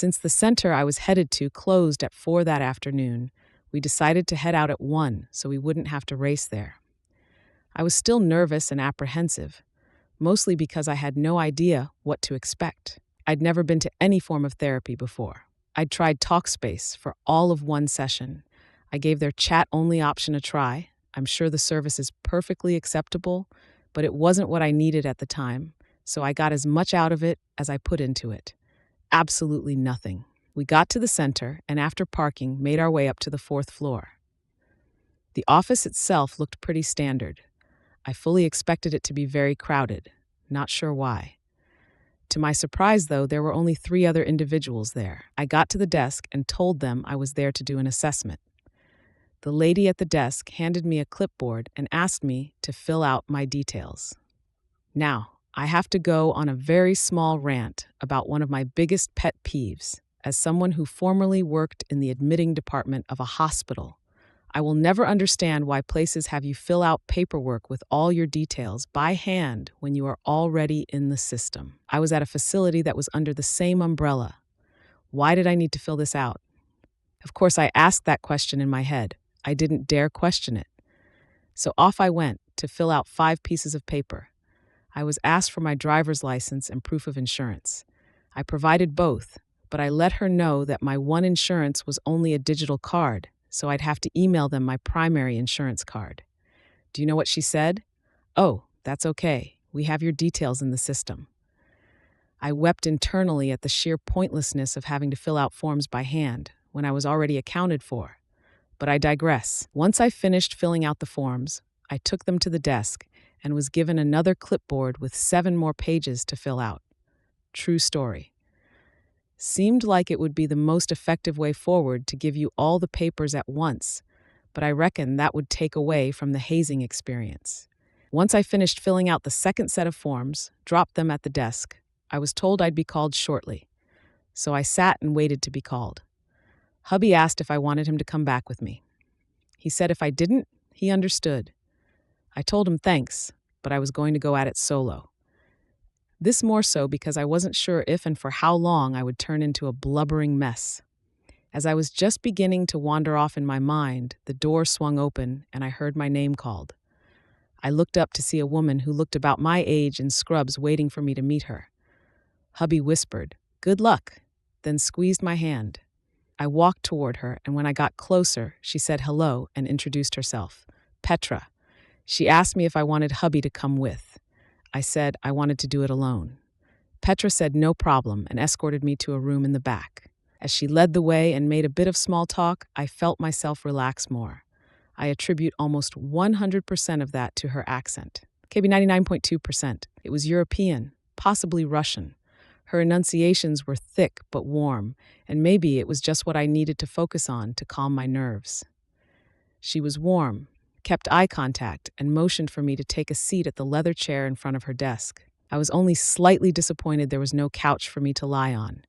Since the center I was headed to closed at 4 that afternoon, we decided to head out at 1 so we wouldn't have to race there. I was still nervous and apprehensive, mostly because I had no idea what to expect. I'd never been to any form of therapy before. I'd tried Talkspace for all of one session. I gave their chat-only option a try. I'm sure the service is perfectly acceptable, but it wasn't what I needed at the time, so I got as much out of it as I put into it. Absolutely nothing. We got to the center and after parking, made our way up to the 4th floor. The office itself looked pretty standard. I fully expected it to be very crowded. Not sure why. To my surprise, though, there were only 3 other individuals there. I got to the desk and told them I was there to do an assessment. The lady at the desk handed me a clipboard and asked me to fill out my details. Now, I have to go on a very small rant about one of my biggest pet peeves. As someone who formerly worked in the admitting department of a hospital, I will never understand why places have you fill out paperwork with all your details by hand when you are already in the system. I was at a facility that was under the same umbrella. Why did I need to fill this out? Of course, I asked that question in my head. I didn't dare question it. So off I went to fill out 5 pieces of paper. I was asked for my driver's license and proof of insurance. I provided both, but I let her know that my one insurance was only a digital card, so I'd have to email them my primary insurance card. Do you know what she said? "Oh, that's okay. We have your details in the system." I wept internally at the sheer pointlessness of having to fill out forms by hand when I was already accounted for. But I digress. Once I finished filling out the forms, I took them to the desk and was given another clipboard with 7 more pages to fill out. True story. Seemed like it would be the most effective way forward to give you all the papers at once, but I reckon that would take away from the hazing experience. Once I finished filling out the second set of forms, dropped them at the desk, I was told I'd be called shortly. So I sat and waited to be called. Hubby asked if I wanted him to come back with me. He said if I didn't, he understood. I told him thanks, but I was going to go at it solo. This more so because I wasn't sure if and for how long I would turn into a blubbering mess. As I was just beginning to wander off in my mind, the door swung open and I heard my name called. I looked up to see a woman who looked about my age in scrubs waiting for me to meet her. Hubby whispered, "Good luck," then squeezed my hand. I walked toward her, and when I got closer, she said hello and introduced herself. Petra. She asked me if I wanted hubby to come with. I said I wanted to do it alone. Petra said no problem and escorted me to a room in the back. As she led the way and made a bit of small talk, I felt myself relax more. I attribute almost 100% of that to her accent. Maybe 99.2%. It was European, possibly Russian. Her enunciations were thick but warm, and maybe it was just what I needed to focus on to calm my nerves. She was warm, kept eye contact, and motioned for me to take a seat at the leather chair in front of her desk. I was only slightly disappointed there was no couch for me to lie on.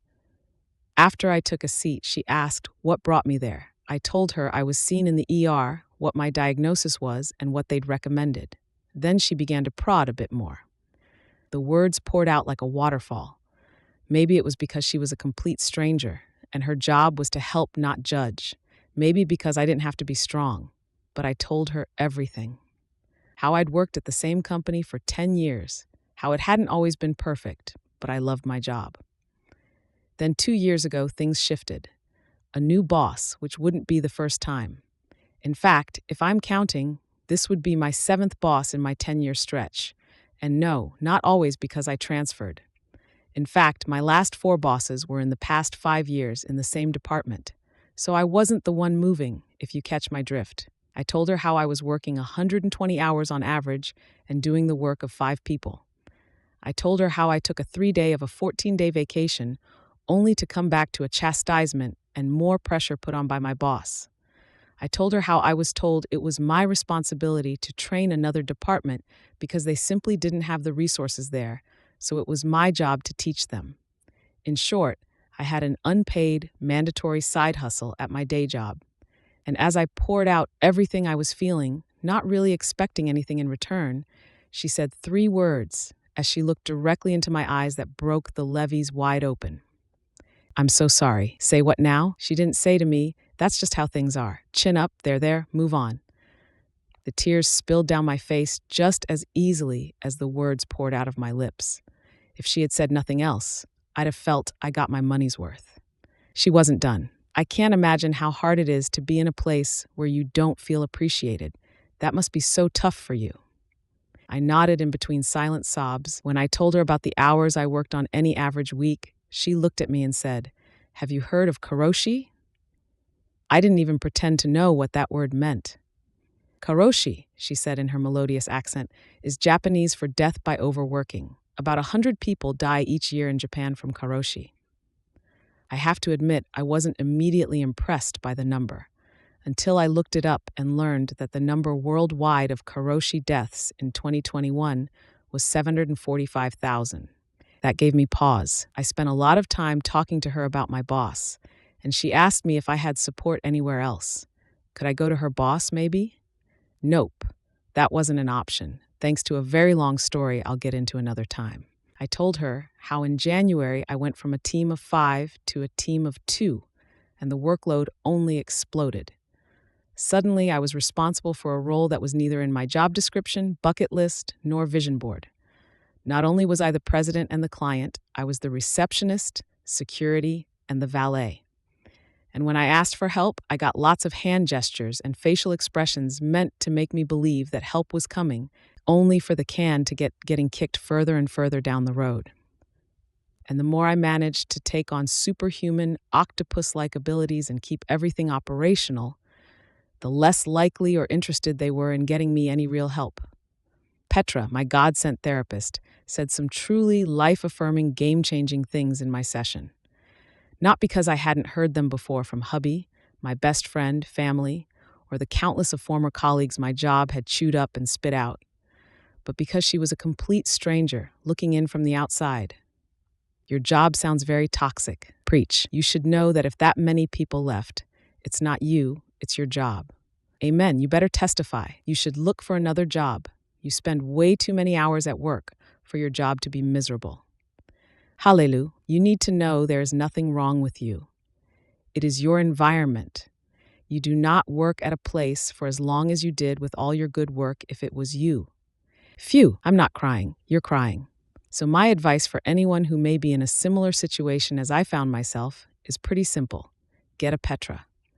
After I took a seat, she asked what brought me there. I told her I was seen in the ER, what my diagnosis was, and what they'd recommended. Then she began to prod a bit more. The words poured out like a waterfall. Maybe it was because she was a complete stranger, and her job was to help, not judge. Maybe because I didn't have to be strong. But I told her everything. How I'd worked at the same company for 10 years. How it hadn't always been perfect, but I loved my job. Then 2 years ago, things shifted. A new boss, which wouldn't be the first time. In fact, if I'm counting, this would be my 7th boss in my 10-year stretch. And no, not always because I transferred. In fact, my last 4 bosses were in the past 5 years in the same department. So I wasn't the one moving, if you catch my drift. I told her how I was working 120 hours on average and doing the work of 5 people. I told her how I took a 3-day of a 14-day vacation only to come back to a chastisement and more pressure put on by my boss. I told her how I was told it was my responsibility to train another department because they simply didn't have the resources there, so it was my job to teach them. In short, I had an unpaid, mandatory side hustle at my day job. And as I poured out everything I was feeling, not really expecting anything in return, she said 3 words as she looked directly into my eyes that broke the levees wide open. I'm so sorry. Say what now? She didn't say to me, that's just how things are. Chin up, there, move on. The tears spilled down my face just as easily as the words poured out of my lips. If she had said nothing else, I'd have felt I got my money's worth. She wasn't done. I can't imagine how hard it is to be in a place where you don't feel appreciated. That must be so tough for you. I nodded in between silent sobs. When I told her about the hours I worked on any average week, she looked at me and said, "Have you heard of karoshi?" I didn't even pretend to know what that word meant. Karoshi, she said in her melodious accent, is Japanese for death by overworking. About 100 people die each year in Japan from karoshi. I have to admit, I wasn't immediately impressed by the number, until I looked it up and learned that the number worldwide of karoshi deaths in 2021 was 745,000. That gave me pause. I spent a lot of time talking to her about my boss, and she asked me if I had support anywhere else. Could I go to her boss, maybe? Nope, that wasn't an option, thanks to a very long story I'll get into another time. I told her how in January I went from a team of 5 to a team of 2, and the workload only exploded. Suddenly, I was responsible for a role that was neither in my job description, bucket list, nor vision board. Not only was I the president and the client, I was the receptionist, security, and the valet. And when I asked for help, I got lots of hand gestures and facial expressions meant to make me believe that help was coming, only for the can to getting kicked further and further down the road. And the more I managed to take on superhuman, octopus-like abilities and keep everything operational, the less likely or interested they were in getting me any real help. Petra, my God-sent therapist, said some truly life-affirming, game-changing things in my session. Not because I hadn't heard them before from hubby, my best friend, family, or the countless of former colleagues my job had chewed up and spit out, but because she was a complete stranger looking in from the outside. Your job sounds very toxic. Preach. You should know that if that many people left, it's not you, it's your job. Amen. You better testify. You should look for another job. You spend way too many hours at work for your job to be miserable. Hallelujah. You need to know there is nothing wrong with you. It is your environment. You do not work at a place for as long as you did with all your good work if it was you. Phew, I'm not crying. You're crying. So my advice for anyone who may be in a similar situation as I found myself is pretty simple. Get a Petra.